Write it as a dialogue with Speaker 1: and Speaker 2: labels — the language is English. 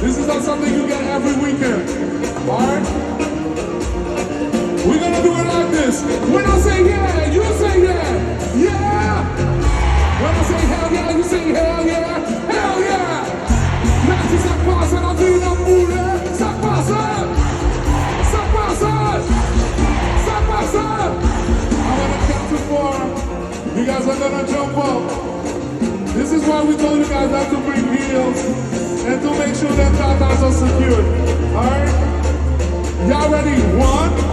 Speaker 1: This is not something you get every weekend. Alright? We're gonna do it like this. When I say yeah, you say yeah. Yeah! When I say hell yeah, you say hell yeah. Hell yeah! Merci, ça passe, la vie n'a moulé. Ça passe! Ça passe! Ça passe! I'm gonna count to 4. You guys are gonna jump up. This is why we told you guys not to bring heels and to make sure that tatas are secured. Alright? Y'all ready? 1,